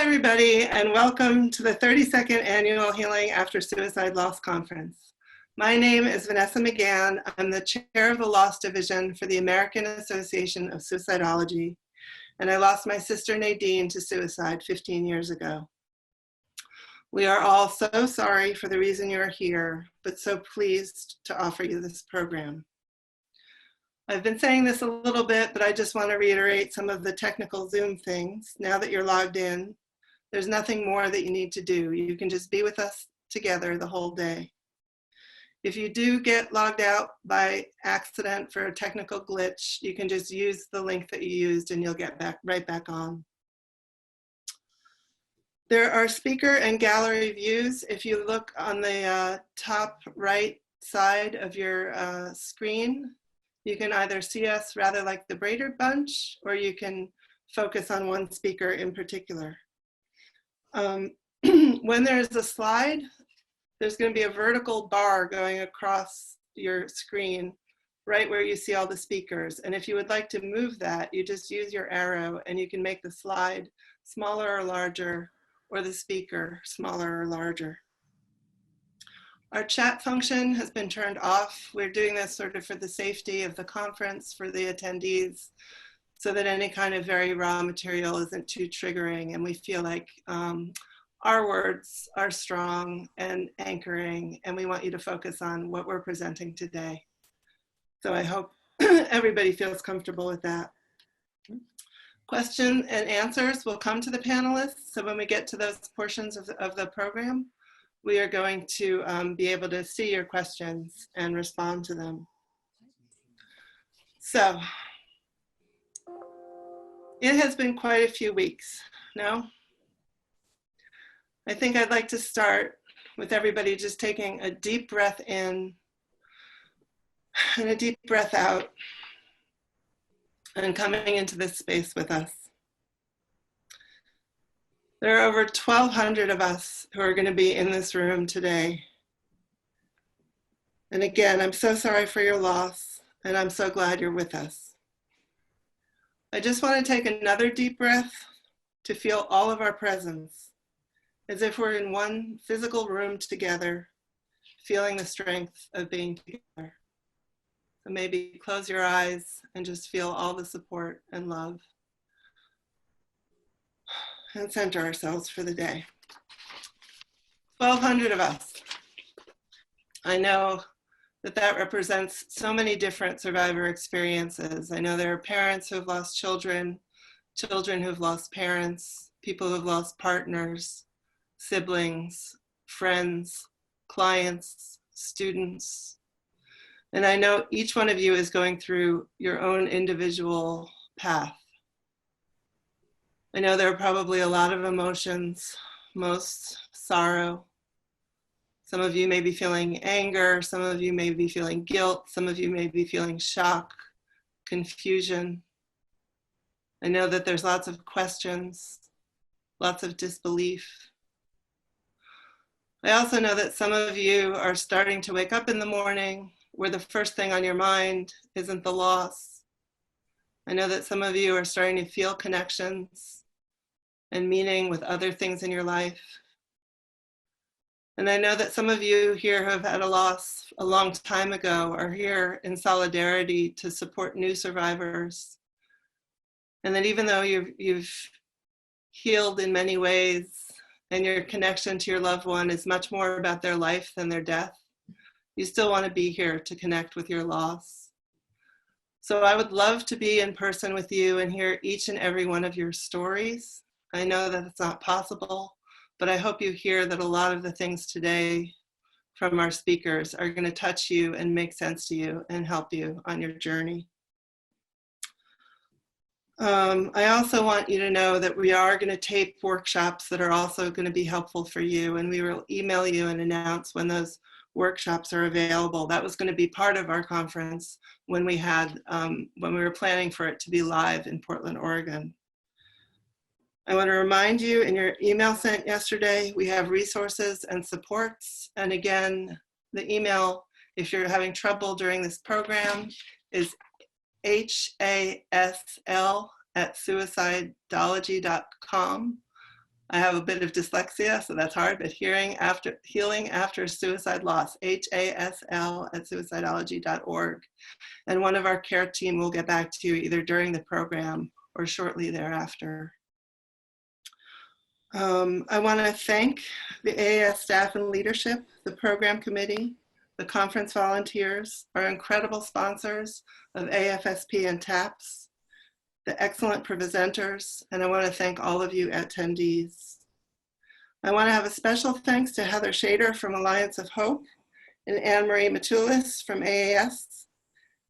everybody, and welcome to the 32nd Annual Healing After Suicide Loss Conference. My name is Vanessa McGann. I'm the chair of the Loss Division for the American Association of Suicidology, and I lost my sister Nadine to suicide 15 years ago. We are all so sorry for the reason you're here, but so pleased to offer you this program. I've been saying this a little bit, but I just want to reiterate some of the technical Zoom things. Now that you're logged in, there's nothing more that you need to do. You can just be with us together the whole day. If you do get logged out by accident for a technical glitch, you can just use the link that you used and you'll get right back on. There are speaker and gallery views. If you look on the top right side of your screen, you can either see us rather like the Braided Bunch, or you can focus on one speaker in particular. When there's a slide, there's going to be a vertical bar going across your screen right where you see all the speakers. And if you would like to move that, you just use your arrow and you can make the slide smaller or larger, or the speaker smaller or larger. Our chat function has been turned off. We're doing this sort of for the safety of the conference, for the attendees, so that any kind of very raw material isn't too triggering, and we feel like our words are strong and anchoring, and we want you to focus on what we're presenting today. So I hope everybody feels comfortable with that. Questions and answers will come to the panelists, so when we get to those portions of the program, we are going to be able to see your questions and respond to them. So, it has been quite a few weeks, no? I think I'd like to start with everybody just taking a deep breath in and a deep breath out and coming into this space with us. There are over 1,200 of us who are going to be in this room today. And again, I'm so sorry for your loss, and I'm so glad you're with us. I just want to take another deep breath to feel all of our presence, as if we're in one physical room together, feeling the strength of being together. So maybe close your eyes and just feel all the support and love. And center ourselves for the day. 1,200 of us. I know that that represents so many different survivor experiences. I know there are parents who have lost children, children who have lost parents, people who have lost partners, siblings, friends, clients, students. And I know each one of you is going through your own individual path. I know there are probably a lot of emotions, most sorrow. Some of you may be feeling anger, some of you may be feeling guilt, some of you may be feeling shock, confusion. I know that there's lots of questions, lots of disbelief. I also know that some of you are starting to wake up in the morning where the first thing on your mind isn't the loss. I know that some of you are starting to feel connections and meaning with other things in your life. And I know that some of you here who have had a loss a long time ago are here in solidarity to support new survivors. And that even though you've healed in many ways and your connection to your loved one is much more about their life than their death, you still want to be here to connect with your loss. So I would love to be in person with you and hear each and every one of your stories. I know that it's not possible, but I hope you hear that a lot of the things today from our speakers are going to touch you and make sense to you and help you on your journey. I also want you to know that we are going to tape workshops that are also going to be helpful for you, and we will email you and announce when those workshops are available. That was going to be part of our conference when we were planning for it to be live in Portland, Oregon. I want to remind you, in your email sent yesterday, we have resources and supports. And again, the email, if you're having trouble during this program, is HASL@suicidology.com. I have a bit of dyslexia, so that's hard, but Healing After Suicide Loss, HASL at suicidology.org. And one of our care team will get back to you either during the program or shortly thereafter. I want to thank the AAS staff and leadership, the program committee, the conference volunteers, our incredible sponsors of AFSP and TAPS, the excellent presenters, and I want to thank all of you attendees. I want to have a special thanks to Heather Shader from Alliance of Hope and Anne-Marie Matulis from AAS,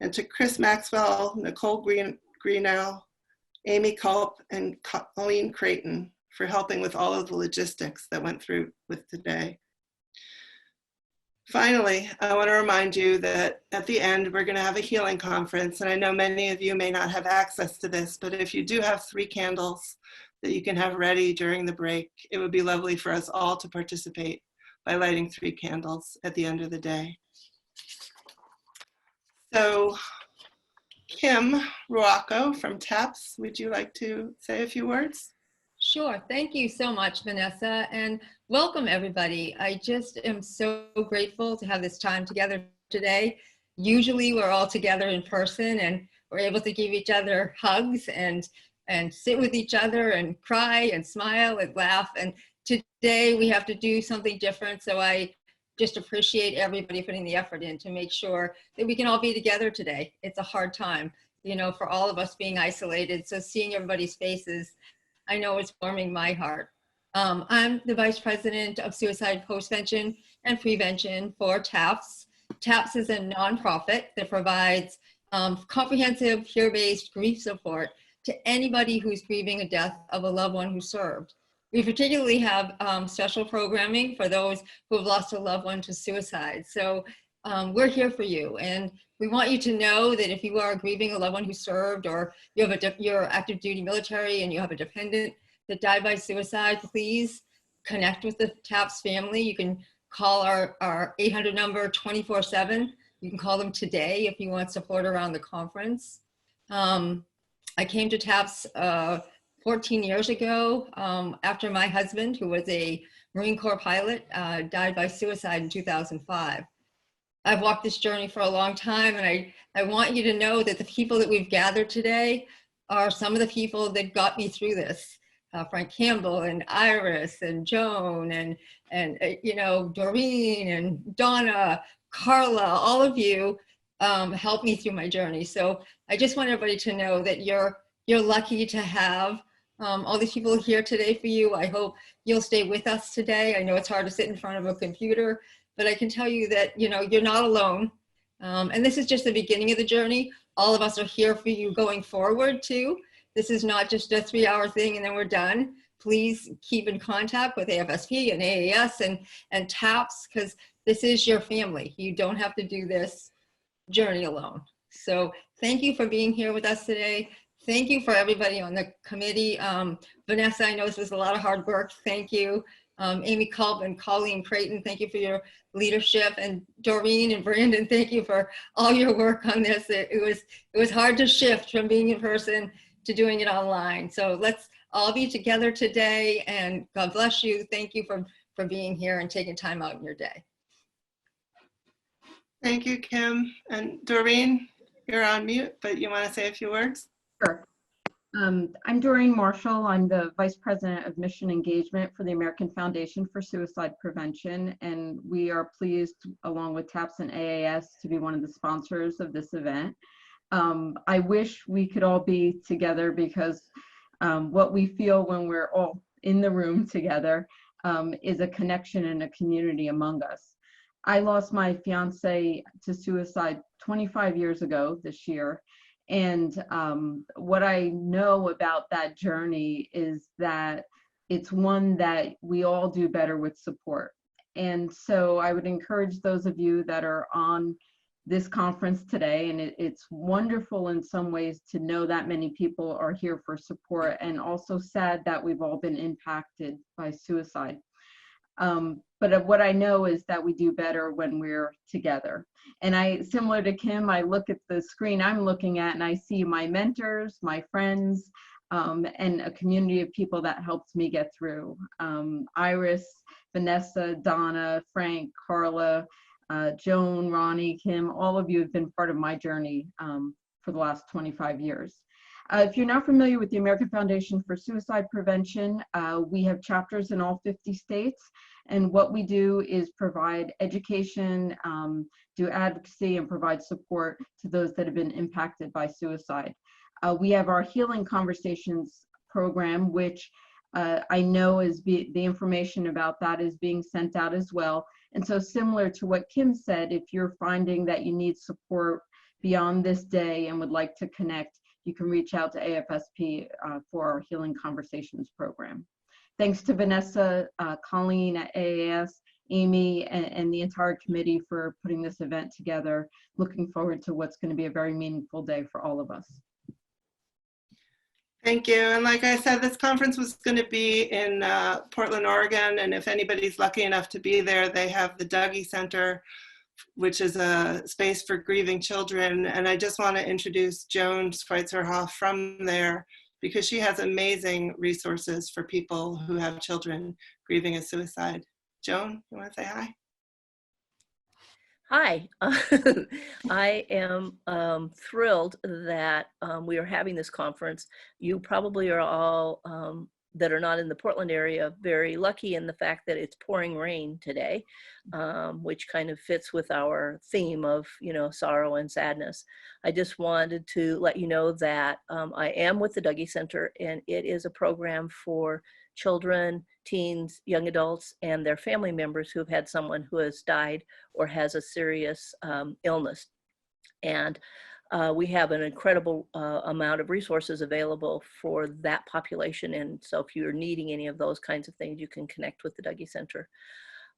and to Chris Maxwell, Nicole Greenow, Amy Culp, and Colleen Creighton for helping with all of the logistics that went through with today. Finally, I want to remind you that at the end, we're going to have a healing conference. And I know many of you may not have access to this, but if you do have 3 candles that you can have ready during the break, it would be lovely for us all to participate by lighting 3 candles at the end of the day. So Kim Ruocco from TAPS, would you like to say a few words? Sure. Thank you so much, Vanessa, and welcome everybody. I just am so grateful to have this time together today. Usually we're all together in person and we're able to give each other hugs and sit with each other and cry and smile and laugh. And today we have to do something different. So I just appreciate everybody putting the effort in to make sure that we can all be together today. It's a hard time, you know, for all of us being isolated. So seeing everybody's faces, I know it's warming my heart. I'm the Vice President of Suicide Postvention and Prevention for TAPS. TAPS is a nonprofit that provides comprehensive peer-based grief support to anybody who's grieving a death of a loved one who served. We particularly have special programming for those who have lost a loved one to suicide. So we're here for you, and we want you to know that if you are grieving a loved one who served, or you're active duty military and you have a dependent that died by suicide, please connect with the TAPS family. You can call our 800 number 24/7. You can call them today if you want support around the conference. I came to TAPS 14 years ago after my husband, who was a Marine Corps pilot, died by suicide in 2005. I've walked this journey for a long time, and I want you to know that the people that we've gathered today are some of the people that got me through this. Frank Campbell and Iris and Joan and you know, Doreen and Donna, Carla, all of you helped me through my journey. So I just want everybody to know that you're lucky to have all these people here today for you. I hope you'll stay with us today. I know it's hard to sit in front of a computer, but I can tell you that, you know, you're not alone. And this is just the beginning of the journey. All of us are here for you going forward too. This is not just a 3-hour thing and then we're done. Please keep in contact with AFSP and AAS and TAPS, because this is your family. You don't have to do this journey alone. So thank you for being here with us today. Thank you for everybody on the committee. Vanessa, I know this was a lot of hard work. Thank you. Amy Culp and Colleen Creighton, thank you for your leadership. And Doreen and Brandon, thank you for all your work on this. It was hard to shift from being in person to doing it online. So let's all be together today, and God bless you. Thank you for being here and taking time out in your day. Thank you, Kim. And Doreen, you're on mute, but you want to say a few words? Sure. I'm Doreen Marshall. I'm the Vice President of Mission Engagement for the American Foundation for Suicide Prevention, and we are pleased, along with TAPS and AAS, to be one of the sponsors of this event. I wish we could all be together, because what we feel when we're all in the room together is a connection and a community among us. I lost my fiance to suicide 25 years ago this year. And what I know about that journey is that it's one that we all do better with support. And so I would encourage those of you that are on this conference today, and it's wonderful in some ways to know that many people are here for support, and also sad that we've all been impacted by suicide. But what I know is that we do better when we're together. And similar to Kim, I look at the screen I'm looking at and I see my mentors, my friends, and a community of people that helped me get through. Iris, Vanessa, Donna, Frank, Carla, Joan, Ronnie, Kim, all of you have been part of my journey for the last 25 years. If you're not familiar with the American Foundation for Suicide Prevention, we have chapters in all 50 states. And what we do is provide education, do advocacy, and provide support to those that have been impacted by suicide. We have our Healing Conversations program, which I know is the information about that is being sent out as well. And so similar to what Kim said, if you're finding that you need support beyond this day and would like to connect, you can reach out to AFSP for our Healing Conversations program. Thanks to Vanessa, Colleen at AAS, Amy, and the entire committee for putting this event together. Looking forward to what's going to be a very meaningful day for all of us. Thank you. And like I said, this conference was going to be in Portland, Oregon. And if anybody's lucky enough to be there, they have the Dougy Center, which is a space for grieving children. And I just want to introduce Joan Schweitzerhoff from there, because she has amazing resources for people who have children grieving a suicide. Joan, you want to say hi? Hi, I am thrilled that we are having this conference. You probably are all that are not in the Portland area very lucky in the fact that it's pouring rain today, which kind of fits with our theme of, sorrow and sadness. I just wanted to let you know that I am with the Dougy Center, and it is a program for children, teens, young adults, and their family members who have had someone who has died or has a serious illness. And we have an incredible amount of resources available for that population. And so if you're needing any of those kinds of things, you can connect with the Dougy Center.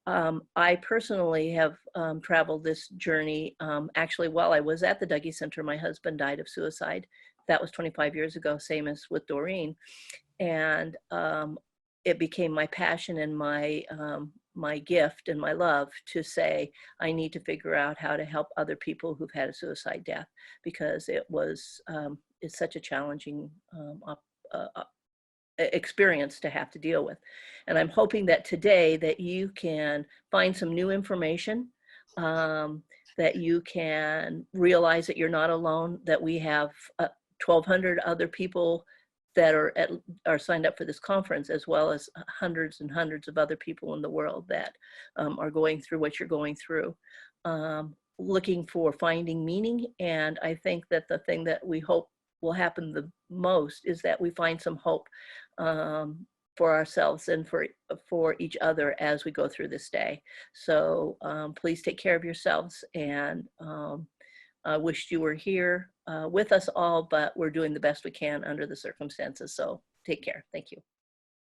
I personally have traveled this journey. Actually, while I was at the Dougy Center, my husband died of suicide. That was 25 years ago, same as with Doreen. And it became my passion and my gift and my love to say, I need to figure out how to help other people who've had a suicide death, because it's such a challenging experience to have to deal with. And I'm hoping that today that you can find some new information, that you can realize that you're not alone, that we have 1,200 other people that are signed up for this conference, as well as hundreds and hundreds of other people in the world that are going through what you're going through, looking for finding meaning. And I think that the thing that we hope will happen the most is that we find some hope for ourselves and for each other as we go through this day. So please take care of yourselves, and I wished you were here with us all, but we're doing the best we can under the circumstances. So take care. Thank you.